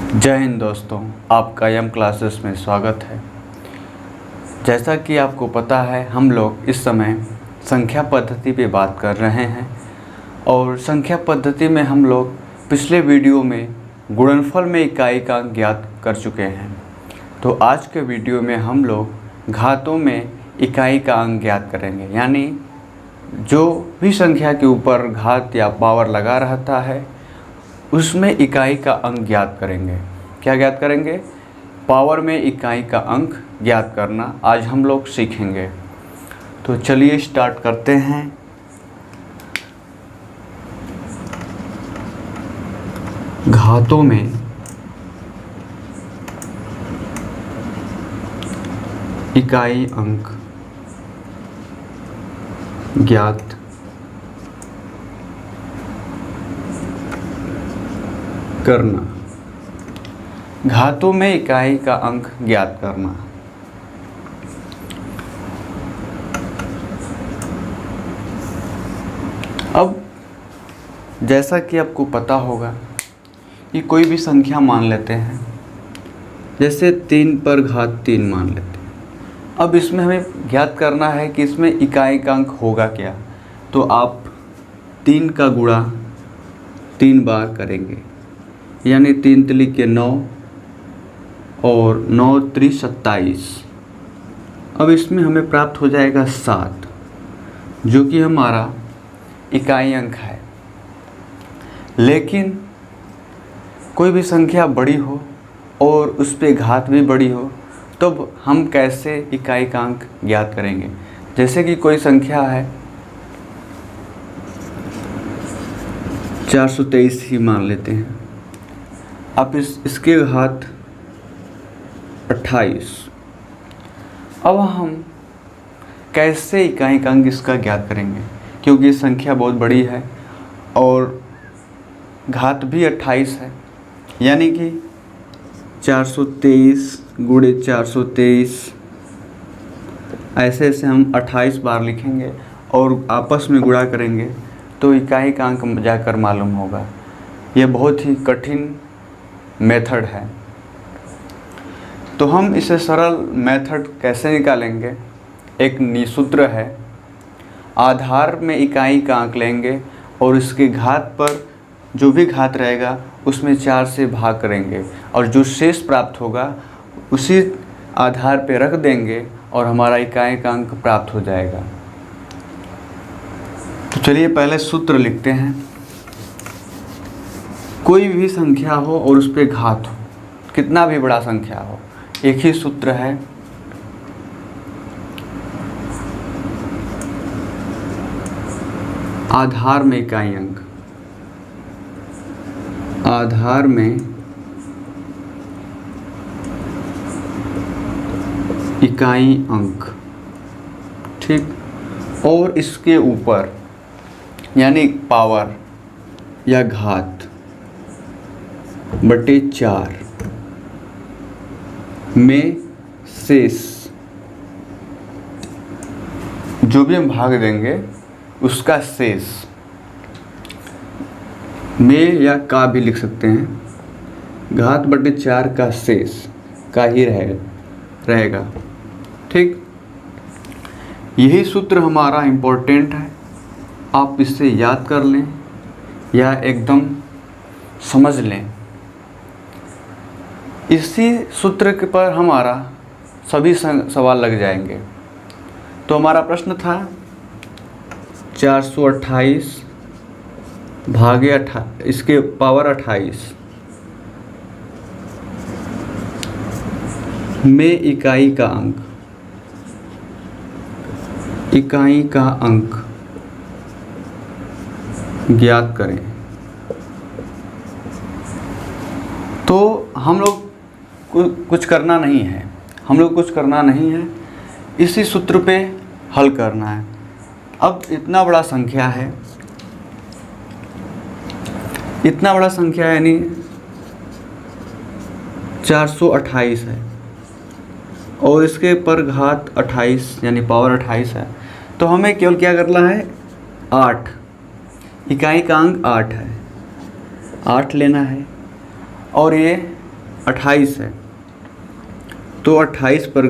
जय हिंद दोस्तों, आपका एम क्लासेस में स्वागत है। जैसा कि आपको पता है, हम लोग इस समय संख्या पद्धति पे बात कर रहे हैं और संख्या पद्धति में हम लोग पिछले वीडियो में गुणनफल में इकाई का अंक ज्ञात कर चुके हैं। तो आज के वीडियो में हम लोग घातों में इकाई का अंक ज्ञात करेंगे, यानी जो भी संख्या के ऊपर घात या पावर लगा रहता है उसमें इकाई का अंक ज्ञात करेंगे। क्या ज्ञात करेंगे? पावर में इकाई का अंक ज्ञात करना आज हम लोग सीखेंगे। तो चलिए स्टार्ट करते हैं। घातों में इकाई अंक ज्ञात करना। घातों में इकाई का अंक ज्ञात करना। अब जैसा कि आपको पता होगा कि कोई भी संख्या मान लेते हैं, जैसे 3 पर घात 3 मान लेते हैं। अब इसमें हमें ज्ञात करना है कि इसमें इकाई का अंक होगा क्या। तो आप 3 का गुणा 3 बार करेंगे, यानी 3 तिली के 9 और 9 त्रि 27। अब इसमें हमें प्राप्त हो जाएगा 7, जो कि हमारा इकाई अंक है। लेकिन कोई भी संख्या बड़ी हो और उस पे घात भी बड़ी हो, तो हम कैसे इकाई का अंक ज्ञात करेंगे? जैसे कि कोई संख्या है 423 ही मान लेते हैं। अब इसके घात 28। अब हम कैसे इकाई का अंक इसका ज्ञात करेंगे? क्योंकि ये संख्या बहुत बड़ी है और घात भी 28 है, यानी कि 423 गुणे 423, ऐसे हम 28 बार लिखेंगे और आपस में गुणा करेंगे तो इकाई का अंक जाकर मालूम होगा। ये बहुत ही कठिन मेथड है। तो हम इसे सरल मेथड कैसे निकालेंगे? एक निसूत्र है। आधार में इकाई का अंक लेंगे और इसके घात पर जो भी घात रहेगा उसमें 4 से भाग करेंगे और जो शेष प्राप्त होगा उसी आधार पे रख देंगे और हमारा इकाई का अंक प्राप्त हो जाएगा। तो चलिए पहले सूत्र लिखते हैं। कोई भी संख्या हो और उस पे घात हो, कितना भी बड़ा संख्या हो, एक ही सूत्र है। आधार में इकाई अंक। आधार में इकाई अंक, ठीक। और इसके ऊपर यानी पावर या घात बटे 4 में शेष, जो भी हम भाग देंगे उसका शेष में या भी लिख सकते हैं। घात बटे 4 का शेष का ही रहेगा, ठीक। यही सूत्र हमारा इम्पोर्टेंट है। आप इसे याद कर लें या एकदम समझ लें। इसी सूत्र के पर हमारा सभी सवाल लग जाएंगे। तो हमारा प्रश्न था 428 भागे इसके पावर 28 में इकाई का अंक। इकाई का अंक ज्ञात करें। तो हम लोग कुछ करना नहीं है, इसी सूत्र पे हल करना है। अब इतना बड़ा संख्या है, यानी 428 है और इसके पर घात 28 यानी पावर 28 है। तो हमें केवल क्या करना है? 8, इकाई का अंक 8 है, 8 लेना है। और ये 28 है तो 28 पर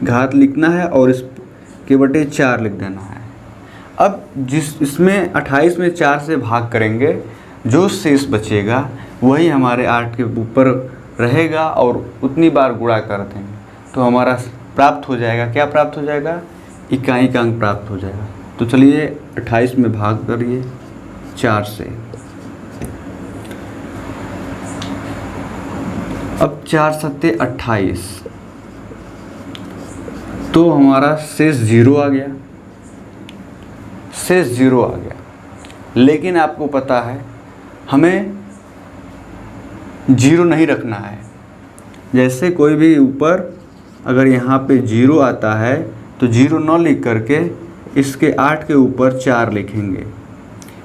घात लिखना है और इसके बटे 4 लिख देना है। अब इसमें 28 में 4 से भाग करेंगे, जो शेष बचेगा वही हमारे 8 के ऊपर रहेगा और उतनी बार गुणा कर देंगे तो हमारा प्राप्त हो जाएगा। क्या प्राप्त हो जाएगा? इकाई का अंक प्राप्त हो जाएगा। तो चलिए 28 में भाग करिए 4 से। अब 4 सत्ते 28 तो हमारा शेष 0 आ गया, शेष 0 आ गया। लेकिन आपको पता है हमें 0 नहीं रखना है। जैसे कोई भी ऊपर अगर यहाँ पे 0 आता है तो 0 न लिख करके इसके 8 के ऊपर 4 लिखेंगे।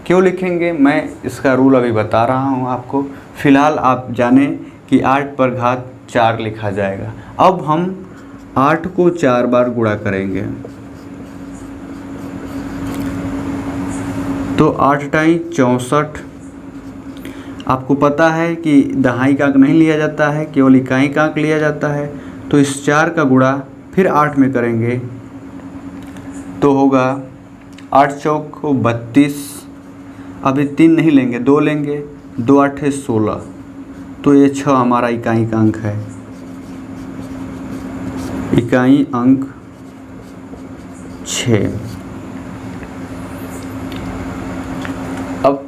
क्यों लिखेंगे मैं इसका रूल अभी बता रहा हूँ आपको। फ़िलहाल आप जाने कि 8 पर घात 4 लिखा जाएगा। अब हम 8 को 4 बार गुणा करेंगे तो 8 टाई 64। आपको पता है कि दहाई का अंक नहीं लिया जाता है, केवल इकाई का अंक लिया जाता है। तो इस 4 का गुणा फिर 8 में करेंगे तो होगा 8 चौक 32। अभी 3 नहीं लेंगे, 2 लेंगे, 2 8 16। तो ये 6 हमारा इकाई का अंक है। इकाई अंक 6। अब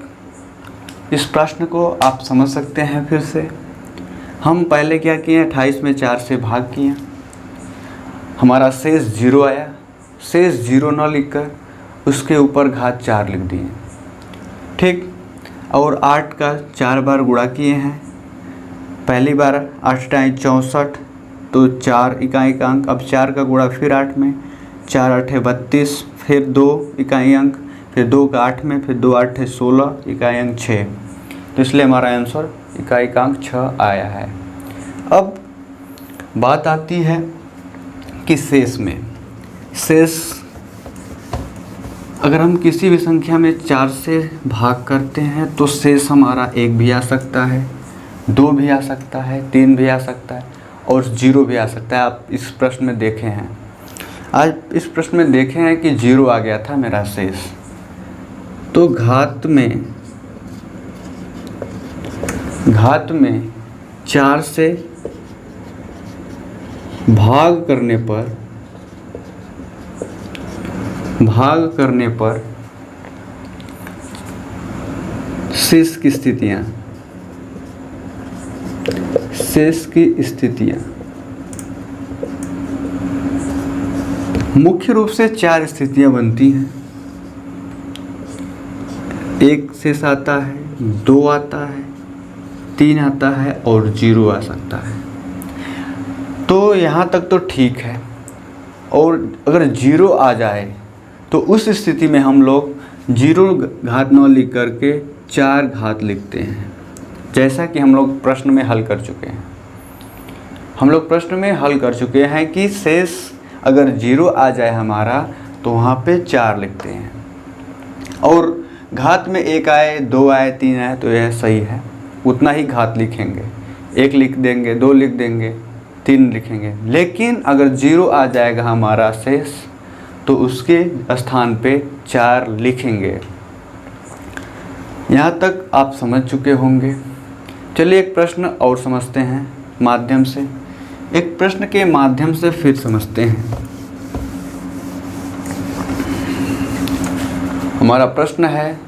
इस प्रश्न को आप समझ सकते हैं। फिर से हम पहले क्या किए, 28 में 4 से भाग किए, हमारा शेष 0 आया। शेष 0 न लिखकर उसके ऊपर घात 4 लिख दिए, ठीक। और 8 का 4 बार गुणा किए हैं। पहली बार 8 टाई 64 तो 4 इकाई का अंक। अब 4 का गुणा फिर 8 में, 4 8 32, फिर 2 इकाई अंक, फिर 2 का 8 में, फिर 2 8 16, इकाई अंक 6। तो इसलिए हमारा आंसर इकाई का अंक 6 आया है। अब बात आती है कि शेष में। शेष अगर हम किसी भी संख्या में 4 से भाग करते हैं तो शेष हमारा 1 भी आ सकता है, 2 भी आ सकता है, 3 भी आ सकता है और 0 भी आ सकता है। आप इस प्रश्न में देखे हैं, आज इस प्रश्न में देखे हैं कि 0 आ गया था मेरा शेष। तो घात में 4 से भाग करने पर शेष की स्थितियां मुख्य रूप से 4 स्थितियां बनती हैं। 1 शेष आता है, 2 आता है, 3 आता है और 0 आ सकता है। तो यहाँ तक तो ठीक है। और अगर 0 आ जाए तो उस स्थिति में हम लोग 0 घात 9 लिख करके 4 घात लिखते हैं, जैसा कि हम लोग प्रश्न में हल कर चुके हैं। हम लोग प्रश्न में हल कर चुके हैं कि शेष अगर 0 आ जाए हमारा तो वहाँ पे 4 लिखते हैं और घात में 1 आए, 2 आए, 3 आए तो यह सही है, उतना ही घात लिखेंगे। 1 लिख देंगे, 2 लिख देंगे, 3 लिखेंगे। लेकिन अगर 0 आ जाएगा हमारा शेष तो उसके स्थान पे 4 लिखेंगे। यहाँ तक आप समझ चुके होंगे। चलिए एक प्रश्न और समझते हैं माध्यम से। एक प्रश्न के माध्यम से फिर समझते हैं। हमारा प्रश्न है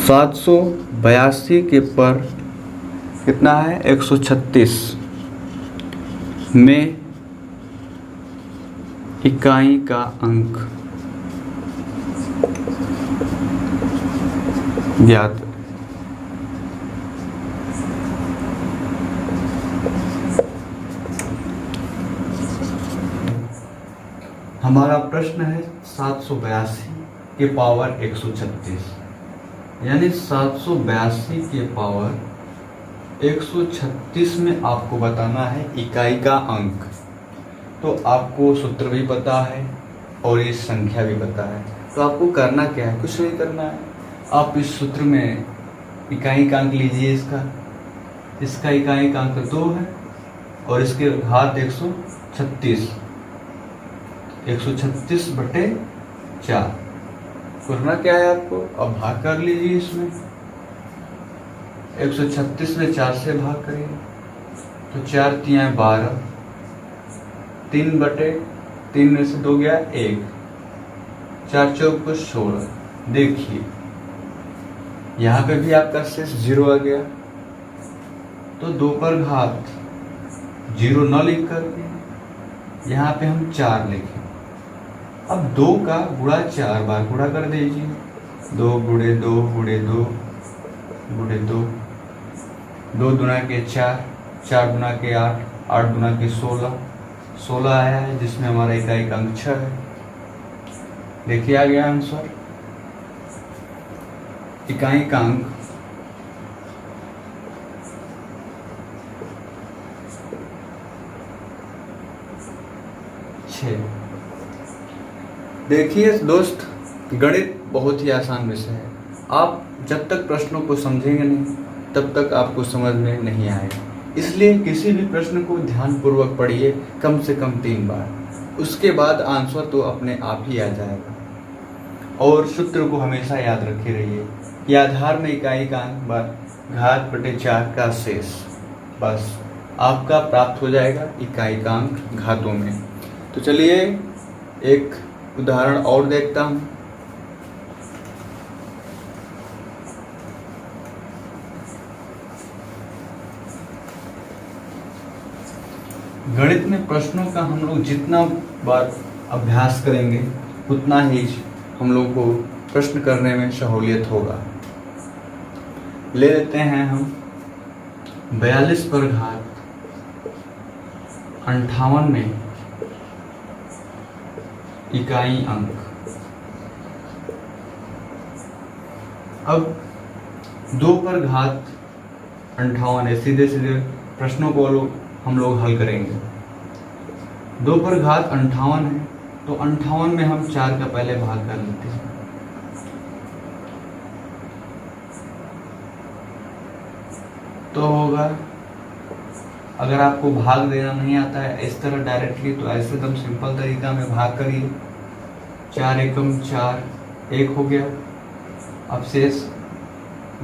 782 के पर कितना है 136 में इकाई का अंक ज्ञात। हमारा प्रश्न है 782 के पावर 136, यानी 782 के पावर 136 में आपको बताना है इकाई का अंक। तो आपको सूत्र भी पता है और ये संख्या भी पता है। तो आपको करना क्या है, कुछ नहीं करना है। आप इस सूत्र में इकाई का अंक लीजिए, इसका इसका इकाई अंक 2 है और इसके घात 136, 136/4 करना क्या है आपको, अब भाग कर लीजिए। इसमें 136 में 4 से भाग करिए तो 4 × 12, 3/3 में से 2 गया 1, 4 × 4 = 16। देखिए यहाँ पे भी आपका शेष 0 आ गया, तो 2 पर घात 0 न लिख करके यहाँ पे हम 4 लिखें। अब 2 का गुणा 4 बार गुणा कर दीजिए, 2 × 2 × 2 × 2, 2 दूना के 4, 4 दूना के 8, 8 दूना के 16, 16 आया है, जिसमें हमारा इकाई का अंक 6 है। देखिए आ गया आंसर। इकाई का अंक 6। देखिए दोस्त, गणित बहुत ही आसान विषय है। आप जब तक प्रश्नों को समझेंगे नहीं तब तक आपको समझ में नहीं आएगा। इसलिए किसी भी प्रश्न को ध्यानपूर्वक पढ़िए, कम से कम 3 बार, उसके बाद आंसर तो अपने आप ही आ जाएगा। और सूत्र को हमेशा याद रखे रहिए कि आधार में इकाई का अंक बार घात/4 का शेष, बस आपका प्राप्त हो जाएगा इकाई का अंक घातों में। तो चलिए एक उदाहरण और देखता हूँ। गणित में प्रश्नों का हम लोग जितना बार अभ्यास करेंगे उतना ही हम लोग को प्रश्न करने में सहूलियत होगा। ले लेते हैं हम 42 पर घात 58 में इकाई अंक। अब 2 पर घात 58 है, सीधे सीधे प्रश्नों को हम लोग हल करेंगे। 2 पर घात 58 है तो 58 में हम 4 का पहले भाग कर लेते हैं। तो होगा, अगर आपको भाग देना नहीं आता है इस तरह डायरेक्टली, तो ऐसे एकदम सिंपल तरीका में भाग करिए। 4 एकम 4, 1 हो गया। अब शेष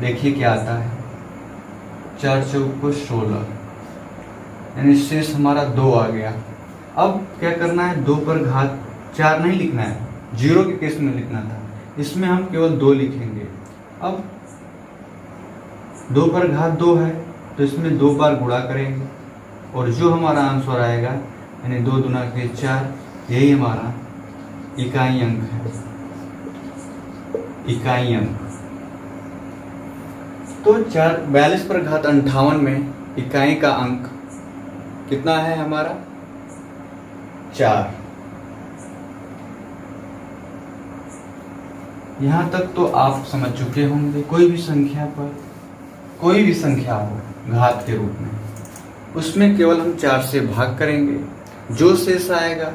देखिए क्या आता है, 4 × 16, यानी शेष हमारा 2 आ गया। अब क्या करना है, 2 पर घात 4 नहीं लिखना है, 0 के केस में लिखना था, इसमें हम केवल 2 लिखेंगे। अब 2 पर घात 2 है तो इसमें 2 बार गुणा करेंगे और जो हमारा आंसर आएगा यानी 2 दूना के 4, यही हमारा इकाई अंक है, इकाई अंक। तो 42 पर घात 58 में इकाई का अंक कितना है हमारा, 4। यहाँ तक तो आप समझ चुके होंगे। कोई भी संख्या पर, कोई भी संख्या हो घात के रूप में, उसमें केवल हम 4 से भाग करेंगे, जो शेष आएगा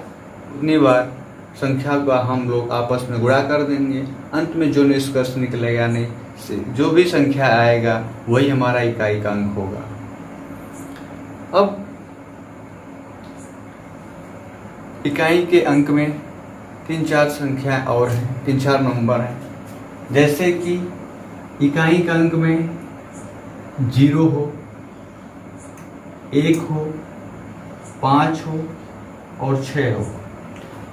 उतनी बार संख्या का हम लोग आपस में गुणा कर देंगे। अंत में जो निष्कर्ष निकलेगा, नहीं से जो भी संख्या आएगा वही हमारा इकाई का अंक होगा। अब इकाई के अंक में 3-4 संख्याएं और हैं, 3-4 नंबर हैं, जैसे कि इकाई का अंक में 0 हो, 1 हो, 5 हो और 6 हो।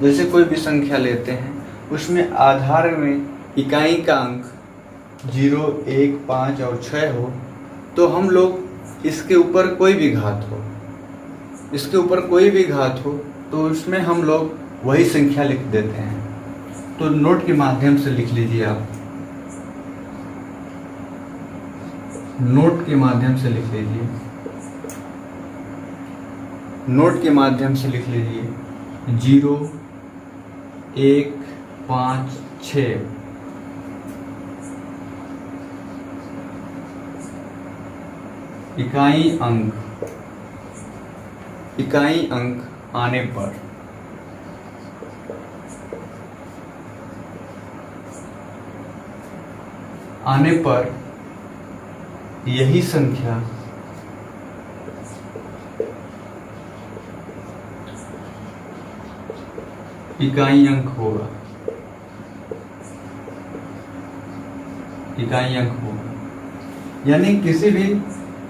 जैसे कोई भी संख्या लेते हैं उसमें आधार में इकाई का अंक 0, 1, 5 और 6 हो, तो हम लोग इसके ऊपर कोई भी घात हो, इसके ऊपर कोई भी घात हो तो उसमें हम लोग वही संख्या लिख देते हैं। तो नोट के माध्यम से लिख लीजिए आप, नोट के माध्यम से लिख लीजिए, नोट के माध्यम से लिख लीजिए 0, 1, 5, 6। इकाई अंक, इकाई अंक आने पर यही संख्या इकाई अंक होगा, इकाई अंक होगा। यानी किसी भी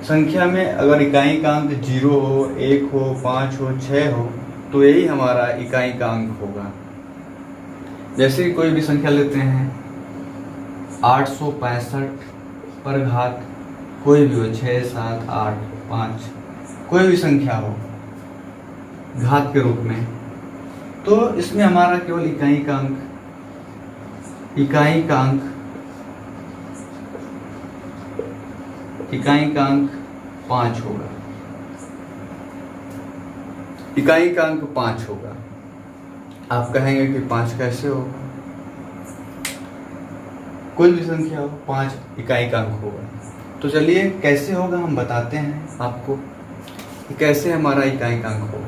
संख्या में अगर इकाई का अंक 0 हो, 1 हो, 5 हो, 6 हो, तो यही हमारा इकाई का अंक होगा। जैसे कि कोई भी संख्या लेते हैं 865 पर घात कोई भी हो, 6, 7, 8, 5, कोई भी संख्या हो घात के रूप में, तो इसमें हमारा केवल इकाई का अंक 5 होगा, इकाई का अंक 5 होगा। आप कहेंगे कि 5 कैसे होगा? कोई भी संख्या हो 5 इकाई का अंक होगा। तो चलिए कैसे होगा हम बताते हैं आपको कि कैसे हमारा इकाई का अंक होगा।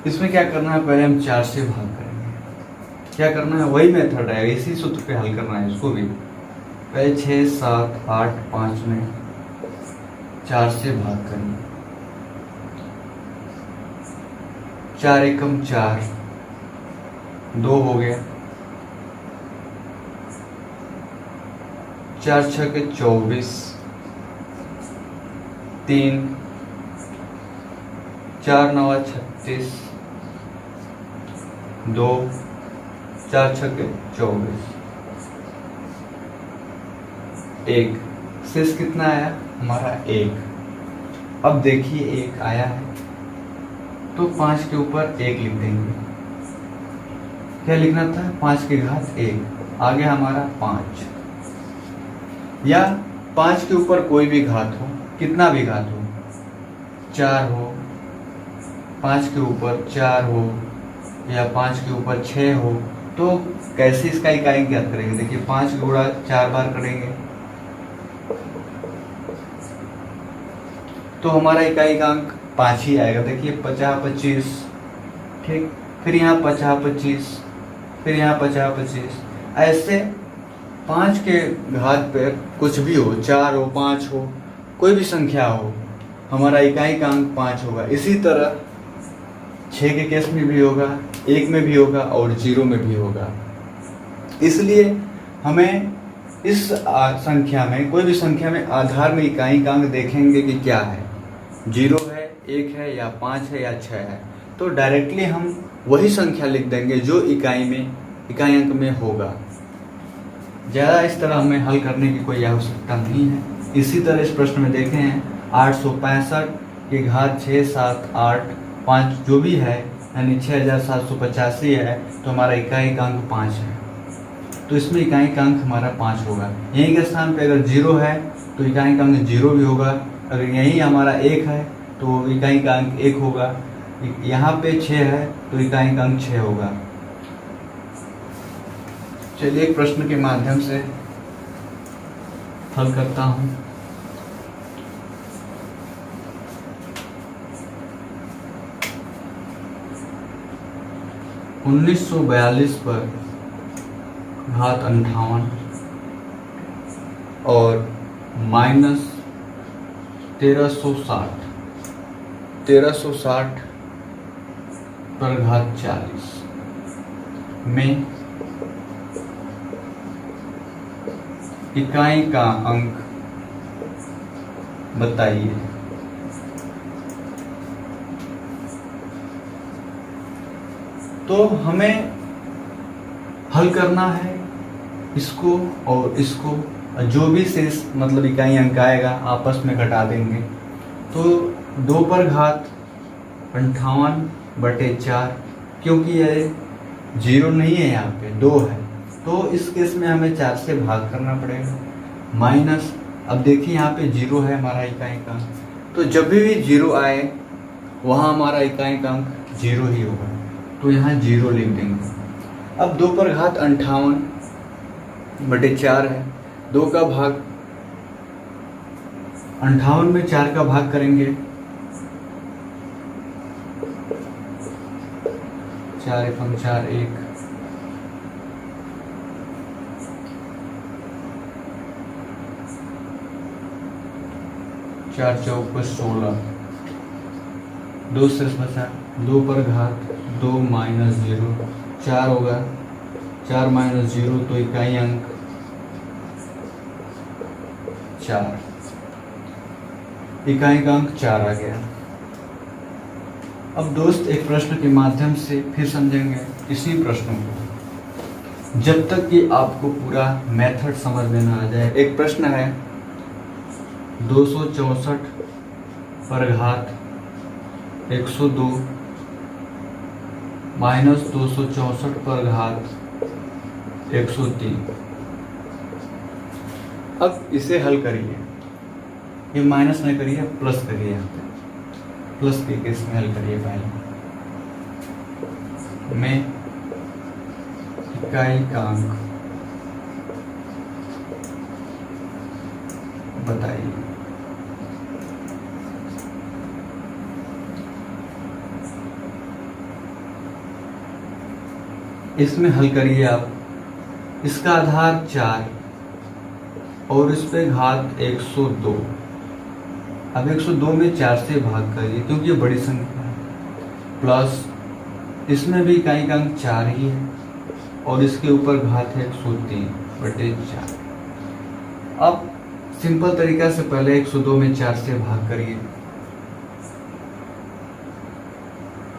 इसमें क्या करना है, पहले हम 4 से भाग करेंगे। क्या करना है, वही मेथड है, इसी सूत्र पे हल करना है इसको भी। पहले 6, 7, 8, 5 में 4 से भाग करेंगे। 4 एकम 4, 2 हो गया, 4 छके 24, 3, 4 नवा 36, 2, 4 छके 24, 1। शेष कितना आया हमारा? 1। अब देखिए 1 आया है तो 5 के ऊपर 1 लिख देंगे। क्या लिखना था? 5 की घात 1, आ गया हमारा 5। या 5 के ऊपर कोई भी घात हो, कितना भी घात हो, 4 हो, 5 के ऊपर 4 हो, या 5 के ऊपर 6 हो, तो कैसे इसका इकाई ज्ञात करेंगे? देखिए 5 गुणा 4 बार करेंगे तो हमारा इकाई का अंक 5 ही आएगा। देखिए 50, 25, ठीक, फिर यहाँ 50, 25, फिर यहाँ 50, 25, ऐसे 5 के घात पे कुछ भी हो, 4 हो, 5 हो, कोई भी संख्या हो, हमारा इकाई का अंक 5 होगा। इसी तरह 6 के केस में भी होगा, 1 में भी होगा और 0 में भी होगा। इसलिए हमें इस संख्या में, कोई भी संख्या में आधार में इकाई का अंक देखेंगे कि क्या है, 0 है, 1 है, या 5 है, या 6 है, तो डायरेक्टली हम वही संख्या लिख देंगे जो इकाई अंक में होगा। ज़्यादा इस तरह हमें हल करने की कोई आवश्यकता नहीं है। इसी तरह इस प्रश्न में देखे हैं 865 की घात 6, 7, 8, 5 जो भी है, यानी 6785 है, तो हमारा इकाई का अंक 5 है। तो इसमें इकाई का अंक हमारा 5 होगा। यहीं के स्थान पे अगर 0 है तो इकाई का अंक 0 भी होगा। अगर यहीं हमारा 1 है तो इकाई का अंक 1 होगा। यहाँ पे 6 है तो इकाई का अंक 6 होगा। चलिए एक प्रश्न के माध्यम से हल करता हूँ। (1942) पर घात 58 और (1360) पर घात 40 में इकाई का अंक बताइए। तो हमें हल करना है इसको और इसको, जो भी शेष मतलब इकाई अंक आएगा आपस में घटा देंगे। तो 2 पर घात 58/4, क्योंकि ये 0 नहीं है, यहाँ पे 2 है, तो इस केस में हमें 4 से भाग करना पड़ेगा। माइनस, अब देखिए यहाँ पे 0 है हमारा इकाई का, तो जब भी 0 आए वहाँ हमारा इकाई का अंक 0 ही होगा, तो यहाँ 0 लिख देंगे। अब 2 पर घात 58/4 है, 2 का भाग 58 में 4 का भाग करेंगे, 4 एकम 4, 1, 4 चौक 16, 2 शेष बचा 2 पर घात 2 माइनस 0, 4 होगा, 4 माइनस 0 तो इकाई अंक 4, इकाई का अंक 4 आ गया। अब दोस्त एक प्रश्न के माध्यम से फिर समझेंगे इसी प्रश्नों को, जब तक कि आपको पूरा मेथड समझ में ना आ जाए। एक प्रश्न है 264 पर घात 102 माइनस 264 पर घात 103। अब इसे हल करिए, ये माइनस नहीं करिए, प्लस करिए। यहाँ पे प्लस के केस में हल करिए। पहले में इकाई का अंक बताइए। इसमें हल करिए आप, इसका आधार 4 और इस पे घात 102। अब 102 में 4 से भाग करिए क्योंकि ये बड़ी संख्या है, प्लस इसमें भी इकाई का अंक 4 ही है और इसके ऊपर घात है 103/4। अब सिंपल तरीका से पहले 102 में 4 से भाग करिए।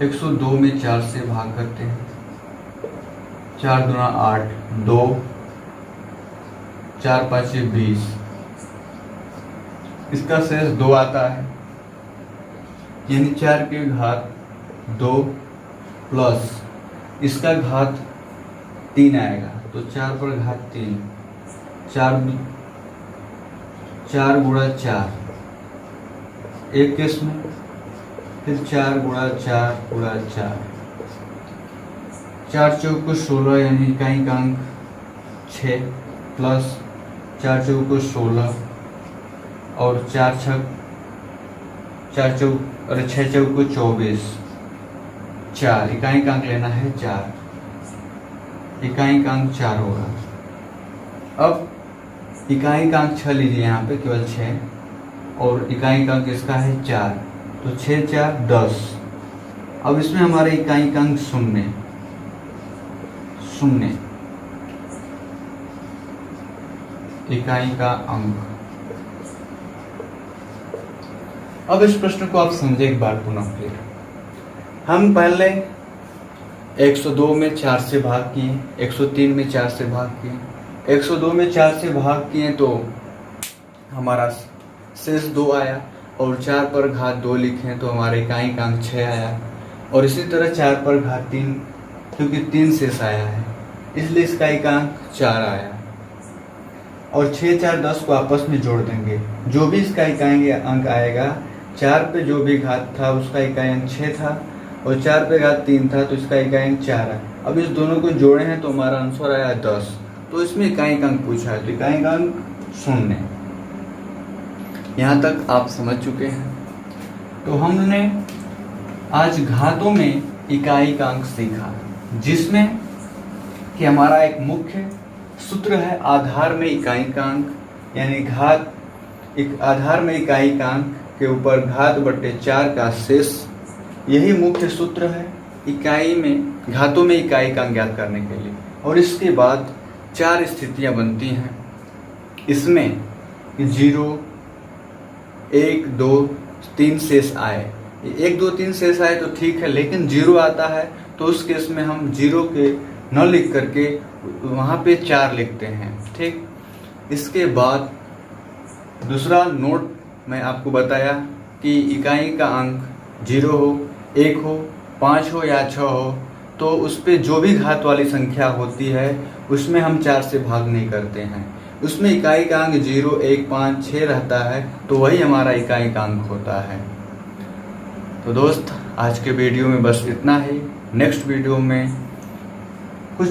102 में 4 से भाग करते हैं, 4 दूना 8, 2, 4 5 20, इसका शेष 2 आता है, यानी 4 के घात 2 प्लस इसका घात 3 आएगा, तो 4 पर घात 3, 4 गुणा 4 एक केस में, फिर 4 गुणा 4 गुणा 4, 4 चौक 16 यानी इकाई का अंक 6 प्लस 4 चौक 16 और 6 चौक 24, 4 इकाई का अंक लेना है 4, इकाई का अंक 4 होगा। अब इकाई का अंक 6 लीजिए, यहाँ पे केवल 6 और इकाई का अंक इसका है 4, तो 6 4 10। अब इसमें हमारे इकाई का अंक 0 इकाई का अंक। अब इस प्रश्न को आप समझे एक बार पुनः फिर। हम पहले 102 में 4 से भाग किए, 103 में 4 से भाग किए, 102 में 4 से भाग किए तो हमारा शेष 2 आया और 4 पर घात 2 लिखे तो हमारे इकाई का अंक 6 आया, और इसी तरह 4 पर घात 3 क्योंकि 3 शेष आया है इसलिए इसका इकाई 4 आया, और 6 4 10 को आपस में जोड़ देंगे, जो भी इसका इकाई अंक आएगा, 4 पे जो भी घात था उसका इकाई अंक 6 था और 4 पे घात 3 था तो इसका इकाई अंक 4 है। अब इस दोनों को जोड़े हैं तो हमारा आंसर आया 10, तो इसमें इकाई का अंक पूछा है तो इकाई का अंक 0। यहाँ तक आप समझ चुके हैं। तो हमने आज घातों में इकाई का अंक सीखा, जिसमें कि हमारा एक मुख्य सूत्र है आधार में इकाई का अंक, यानी घात एक आधार में इकाई का अंक के ऊपर घात बट्टे 4 का शेष, यही मुख्य सूत्र है इकाई में घातों में इकाई का अंक ज्ञात करने के लिए। और इसके बाद 4 स्थितियां बनती हैं इसमें 0 1 2 3 शेष आए, 1 2 3 शेष आए तो ठीक है, लेकिन 0 आता है तो उस केस में हम 0 के न लिख करके वहाँ पे 4 लिखते हैं, ठीक। इसके बाद दूसरा नोट मैं आपको बताया कि इकाई का अंक 0 हो, 1 हो, 5 हो या 6 हो तो उस पे जो भी घात वाली संख्या होती है उसमें हम 4 से भाग नहीं करते हैं, उसमें इकाई का अंक 0 1 5 6 रहता है तो वही हमारा इकाई का अंक होता है। तो दोस्त आज के वीडियो में बस इतना ही। नेक्स्ट वीडियो में कुछ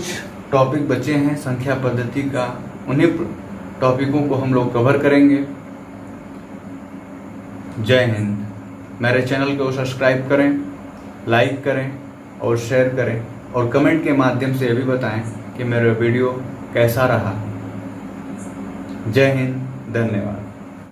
टॉपिक बचे हैं संख्या पद्धति का, उन्हीं टॉपिकों को हम लोग कवर करेंगे। जय हिंद। मेरे चैनल को सब्सक्राइब करें, लाइक करें और शेयर करें, और कमेंट के माध्यम से ये भी बताएं कि मेरा वीडियो कैसा रहा। जय हिंद, धन्यवाद।